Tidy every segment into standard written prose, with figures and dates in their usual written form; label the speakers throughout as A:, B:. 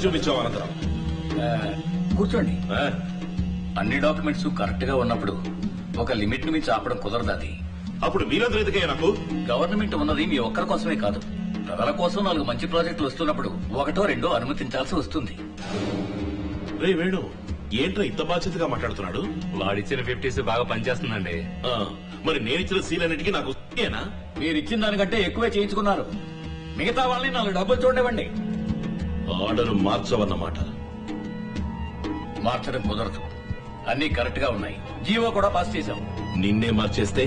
A: చూపించావు అనంతరం.
B: కూర్చోండి. అన్ని డాక్యుమెంట్స్ కరెక్ట్ గా ఉన్నప్పుడు ఒక లిమిట్ ను మించి ఆపడం కుదరదు. అది
A: అప్పుడు మీరందరూ ఎందుకయ్యా నాకు?
B: గవర్నమెంట్ ఉన్నది మీ ఒక్కరి కోసమే కాదు, ప్రజల కోసం 4 మంచి ప్రాజెక్టులు వస్తున్నప్పుడు 1 2 అనుమతించాల్సి వస్తుంది.
A: రే వేణు, ఏంట్రా ఇంత బాధ్యతగా మాట్లాడుతున్నాడు?
C: వాడిచ్చిన 50s బాగా పనిచేస్తుందండి.
A: మరి నేనిచ్చిన సీలన్నిటికీ నాకు ఏనా?
B: మీరిచ్చిన దానికంటే ఎక్కువే చేయించుకున్నారు. మిగతా వాళ్ళని 4 డబ్బులు చూడనివ్వండి.
A: ఆర్డర్ మార్చవన్నమాట.
B: మార్చడం కుదరదు, అన్ని కరెక్ట్ గా ఉన్నాయి. జీవో కూడా పాస్ చేశాం.
A: నిన్నే మార్చేస్తే,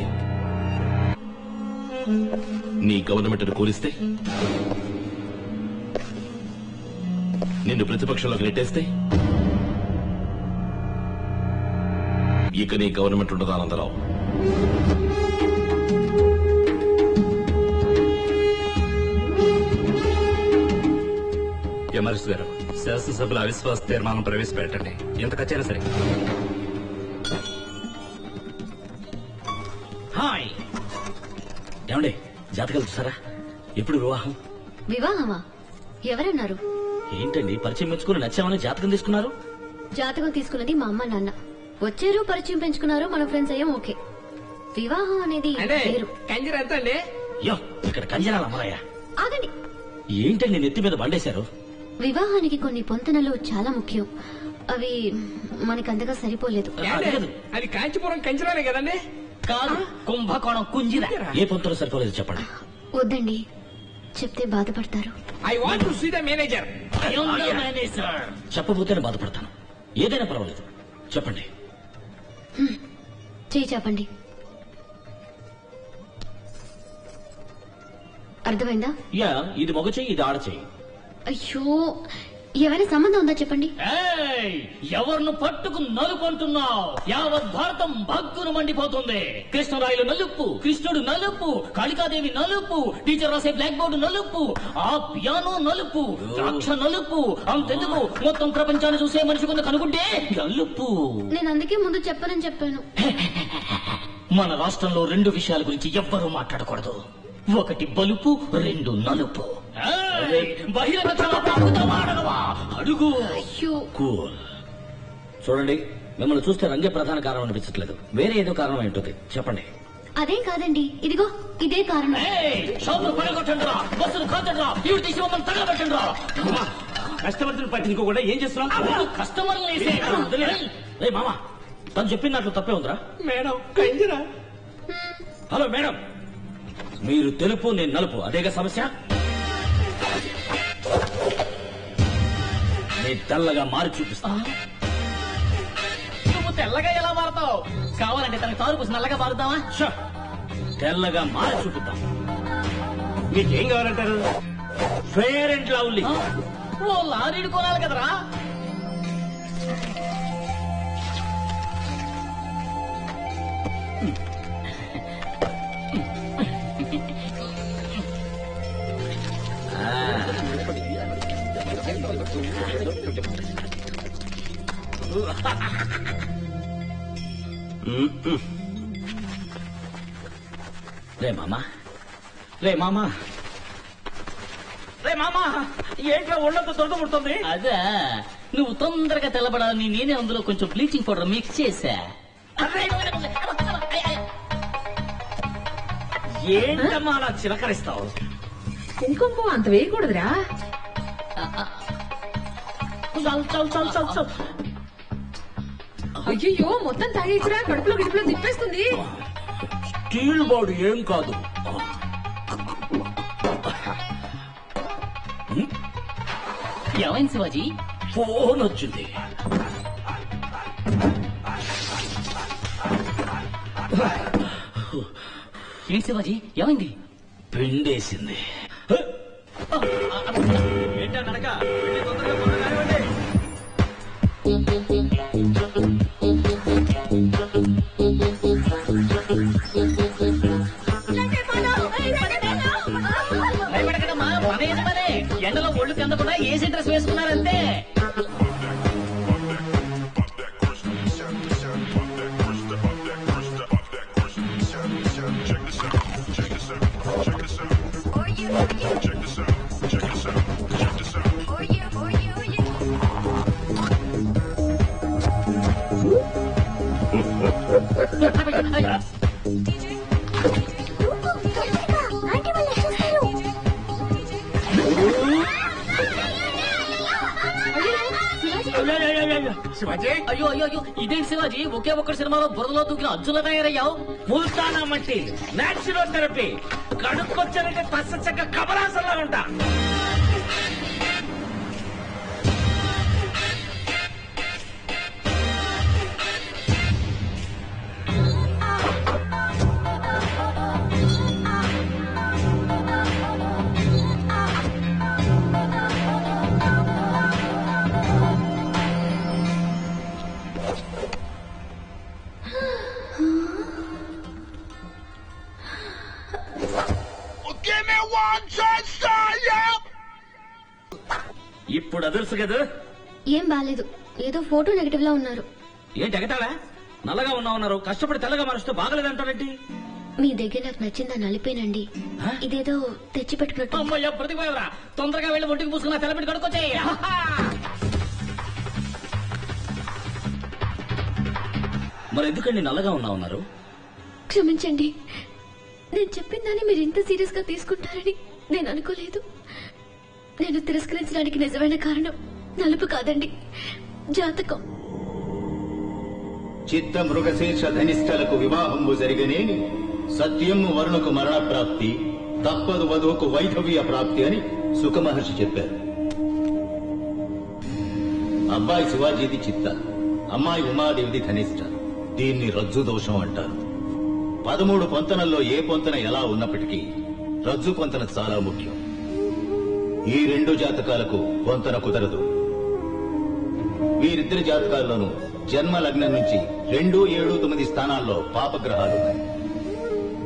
A: నీ గవర్నమెంట్ కూలిస్తే, నిన్ను ప్రతిపక్షంలోకి నెట్టేస్తే ఇక నీ గవర్నమెంట్ ఉండదు ఆనందరావు.
C: ఎమర్స్ గారు, శాసనసభలో అవిశ్వాస తీర్మానం ప్రవేశపెట్టండి. ఎంత ఖర్చైనా సరే.
B: హాయ్ ఏమండి, జాతకాలు చూసారా? ఎప్పుడు వివాహం?
D: వివాహమా? ఎవరన్నారు?
B: ఏంటండి పరిచయం మెచ్చుకుని నచ్చామని జాతకం తీసుకున్నారు?
D: జాతకం తీసుకున్నది మా అమ్మ నాన్న. వచ్చారు, పరిచయం పెంచుకున్నారు, మన ఫ్రెండ్స్ అయ్యాం. ఓకే. వివాహం అనేది వేరు.
B: యో, ఇక్కడ కంజనాలు అమ్మరాయా?
D: ఆగండి.
B: ఏంటండి నెత్తి మీద బండేశారు?
D: వివాహానికి కొన్ని పొంతనలు చాలా ముఖ్యం. అవి మనకంతగా సరిపోలేదు.
E: అది కాంచీపురం కంచరాలే కదండి?
B: కాదు, కుంభకోణం కుంజిరా. ఏ పొంతలు సరిపోలేదు చెప్పండి.
D: వద్దండి, చెప్తే బాధపడతారు.
E: I want to see the manager.
B: చెప్పబోతేనే బాధపడతాను. ఏదైనా పర్వాలేదు, చెప్పండి.
D: చేయి చెప్పండి. అర్థమైందా?
B: యా, ఇది మగ చెయ్యి, ఇది ఆడ చెయ్యి.
D: అయ్యో, ఎవరి సంబంధం ఉందా చెప్పండి.
B: ఎవరిను పట్టుకు నలుపుంటున్నావు? యావత్ భారతం భగ్గును మండిపోతుంది. కృష్ణరాయలు నలుపు, కృష్ణుడు నలుపు, కాళికాదేవి నలుపు, టీచర్ రాసే బ్లాక్ బోర్డు నలుపు, ఆ పియానో నలుపు, ద్రాక్ష నలుపు. అంతెందుకు, మొత్తం ప్రపంచాన్ని చూసే మనిషి కొంత కనుకుంటే నలుపు.
D: నేను అందుకే ముందు చెప్పనని చెప్పాను.
B: మన రాష్ట్రంలో 2 విషయాల గురించి ఎవ్వరూ మాట్లాడకూడదు. 1 బలుపు, 2 నలుపు. అడుగు. కూల్. చూడండి, మిమ్మల్ని చూస్తే రంగే ప్రధాన కారణం అనిపించట్లేదు. వేరే ఏదో కారణం ఏంటది చెప్పండి.
D: అదేం కాదండి, ఇదిగో ఇదే కారణం.
B: షాపులు పడగొట్టండి రా, బస్సులు కాదండి రా, ఇవి తీసి మమ్మల్ని తగలబెట్టండి రా.
E: కస్టమర్స్ పట్టించుకోకుండా ఏం చేస్తున్నాం?
B: కస్టమర్లు మామా, తను చెప్పినట్లు తప్పే ఉందిరా.
E: మేడం కంజరా.
B: హలో మేడం, మీరు తెలుపు, నేను నలుపు, అదేగా సమస్య? నేను తెల్లగా మారి చూపిస్తా.
F: నువ్వు తెల్లగా ఎలా మారుతావు? కావాలంటే తనకు తారు పూసి నల్లగా మారుతావా?
B: తెల్లగా మారి చూపిద్దాం.
E: మీకేం కావాలంటారు?
B: Fair and lovely.
F: ఓ లారీడు కొనాలి కదరా.
B: రే మామా, రే మామా, రే మామా, ఏంట్రా ఒళ్ళంతా తొందర పుడుతుంది?
F: అదే, నువ్వు తొందరగా తెల్లబడాలని నేనే అందులో కొంచెం బ్లీచింగ్ పౌడర్ మిక్స్ చేశా.
B: ఏంటమ్మా అలా చిలకరిస్తావు?
G: కుంకుమ అంత వేయకూడదురా. అయ్యో, మొత్తం తాగేసిరా, కడుపులో గిడుపులో తిప్పేస్తుంది.
B: స్టీల్ బాడీ ఏం కాదు.
F: ఏమైంది శివాజీ?
B: ఫోన్ వచ్చింది.
F: ఏంటి శివాజీ, ఏమైంది?
B: పిండేసింది.
E: ఏంటా నడక? తొందరగా కానివ్వండి.
F: భయపడకడమ్మా, మన యజమానే. ఎండలో ఒళ్ళు కిందకుండా ఏసీ డ్రెస్ వేసుకున్నారంతే.
H: Check this out.
E: శివాజీ
B: అయ్యో అయ్యో అయ్యో ఇదేంటి శివాజీ ఒకే ఒక్క సినిమాలో బురదలో దూకిన అర్జున తయారయ్యావు.
E: ముల్తానా మట్టి నాచురల్ థెరపీ కడుక్కొచ్చానంటే తస్స చెక్క కమలాసంలా ఉంటా.
B: ఇప్పుడు అదర్సు కదా.
D: ఏం బాలేదు, ఏదో ఫోటో నెగటివ్ లా ఉన్నారు.
B: ఏంటి ఎగతాడా? నల్లగా ఉన్నారు, కష్టపడి తెల్లగా మరుస్తూ బాగలేదంటారేంటి?
D: మీ దగ్గర నాకు నచ్చిందా నలిపేనండి. ఇదేదో తెచ్చి పెట్టుకున్నట్టు.
B: అమ్మయ్య ప్రతిపోయవరా, తొందరగా వెళ్ళి ఒంటికి పూసుకున్నా తెల్లబెట్టి కడుక్కొచ్చాయి. మరి ఎందుకండి నల్లగా ఉన్నారు?
D: క్షమించండి, నేను చెప్పిన దాన్ని మీరు ఇంత సీరియస్ గా తీసుకుంటారని నేను అనుకోలేదు. నేను తిరస్కరించడానికి నిజమైన కారణం నలుపు కాదండి, జాతకం.
H: చిత్త మృగశీర్ష ధనిష్టలకు వివాహంబు జరిగనేని సత్యము వరుణకు మరణ ప్రాప్తి, తప్పదు వధువుకు వైధవ్య ప్రాప్తి అని సుఖమహర్షి చెప్పారు. అబ్బాయి శివాజీది చిత్త, అమ్మాయి ఉమాదేవిది ధనిష్ట. దీన్ని రజ్జు దోషం అంటారు. 13 పొంతనల్లో ఏ పొంతన ఎలా ఉన్నప్పటికీ రజ్జు పొంతన చాలా ముఖ్యం. ఈ 2 జాతకాలకు పొంతన కుదరదు. వీరిద్దరి జాతకాల్లోనూ జన్మ లగ్నం నుంచి 2, 7, 9 స్థానాల్లో పాపగ్రహాలున్నాయి.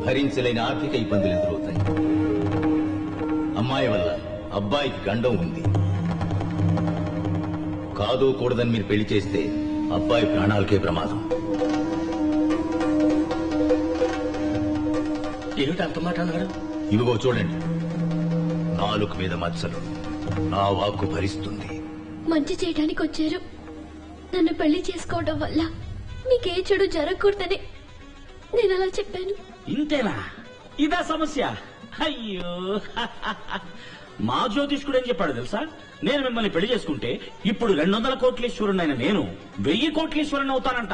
H: భరించలేని ఆర్థిక ఇబ్బందులు ఎదురవుతాయి. అమ్మాయి వల్ల అబ్బాయికి గండం ఉంది. కాదు కూడదని మీరు పెళ్లి చేస్తే అబ్బాయి ప్రాణాలకే ప్రమాదం.
B: ఏమిటి అంత మాట అన్నాడు?
H: ఇవిగో చూడండి, నాలుగు మీద మచ్చలు. నా వాక్కు భరిస్తుంది.
D: మంచి చేయడానికి వచ్చారు. నన్ను పెళ్లి చేసుకోవడం వల్ల మీకే చెడు జరగకూడదని నేను అలా చెప్పాను.
B: ఇంతేనా? ఇదా సమస్య? అయ్యో, మా జ్యోతిష్కుడు ఏం చెప్పాడు తెలుసా? నేను మిమ్మల్ని పెళ్లి చేసుకుంటే ఇప్పుడు 200 కోట్లీశ్వరునైన నేను 1000 కోట్లీశ్వరుని అవుతానంట.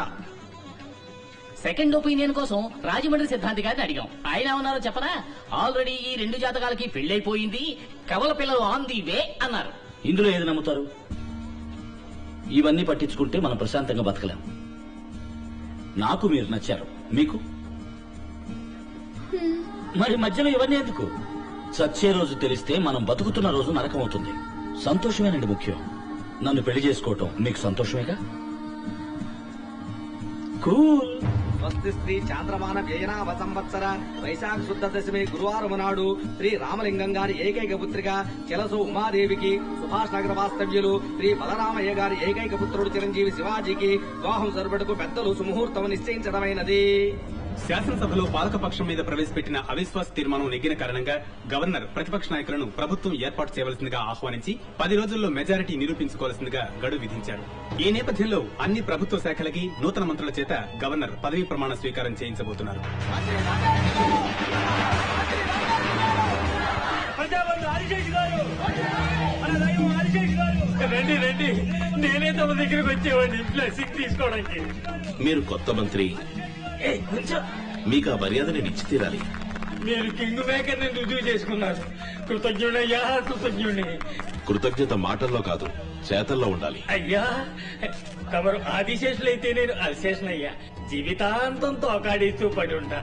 B: సెకండ్ ఒపీనియన్ కోసం రాజమండ్రి సిద్ధాంతి గారిని అడిగాం. ఆయన ఏమన్నారో చెప్పనా? ఆల్రెడీ ఈ 2 జాతకాలకి పెళ్లైపోయింది, కవల పిల్లలు ఆన్ ది వే అన్నారు. ఇందులో ఏది నమ్ముతారు? ఇవన్నీ పట్టించుకుంటే మనం ప్రశాంతంగా బతకలేం. నాకు మీరు నచ్చారు, మీకు మరి మధ్యలో ఇవన్నీ ఎందుకు? చచ్చే రోజు తెలిస్తే మనం బతుకుతున్న రోజు నరకం అవుతుంది. సంతోషమేనండి ముఖ్యం. నన్ను పెళ్లి చేసుకోవటం మీకు సంతోషమేగా? కూల్.
E: స్వస్తి శ్రీ చాంద్రమాన వ్యయనామ సంవత్సర వైశాఖ శుద్ధ దశమి గురువారం నాడు శ్రీ రామలింగం గారి ఏకైక పుత్రిక చెలసు ఉమాదేవికి, సుభాష్ నగర వాస్తవ్యులు శ్రీ బలరామయ్య గారి ఏకైక పుత్రుడు చిరంజీవి శివాజీకి వివాహం జరుపుటకు పెద్దలు సుముహూర్తం నిశ్చయించడమైనది.
I: శాసనసభలో పాలకపక్షం మీద ప్రవేశపెట్టిన అవిశ్వాస తీర్మానం నెగ్గిన కారణంగా గవర్నర్ ప్రతిపక్ష నాయకులను ప్రభుత్వం ఏర్పాటు చేయవలసిందిగా ఆహ్వానించి 10 రోజుల్లో మెజారిటీ నిరూపించుకోవాల్సిందిగా గడువు విధించారు. ఈ నేపథ్యంలో అన్ని ప్రభుత్వ శాఖలకి నూతన మంత్రుల చేత గవర్నర్ పదవీ ప్రమాణ స్వీకారం చేయించబోతున్నారు.
E: రండి రండి, నేనే తమ దగ్గరకు వచ్చేవాడిని బ్లెస్సింగ్ తీసుకోవడానికి.
A: మీరు కొత్త మంత్రి, మీకు ఆ మర్యాద నేను ఇచ్చి తీరాలి.
E: మీరు కింగ్ మేకర్ ని రుజువు చేసుకున్నారు. కృతజ్ఞుడయ్యా, కృతజ్ఞుడిని.
A: కృతజ్ఞత మాటల్లో కాదు, చేతల్లో ఉండాలి.
E: అయ్యా, తమరు ఆదిశేషులైతే నేను అశేషనయ్యా. జీవితాంతం తోకాడిస్తూ పడి ఉంటా.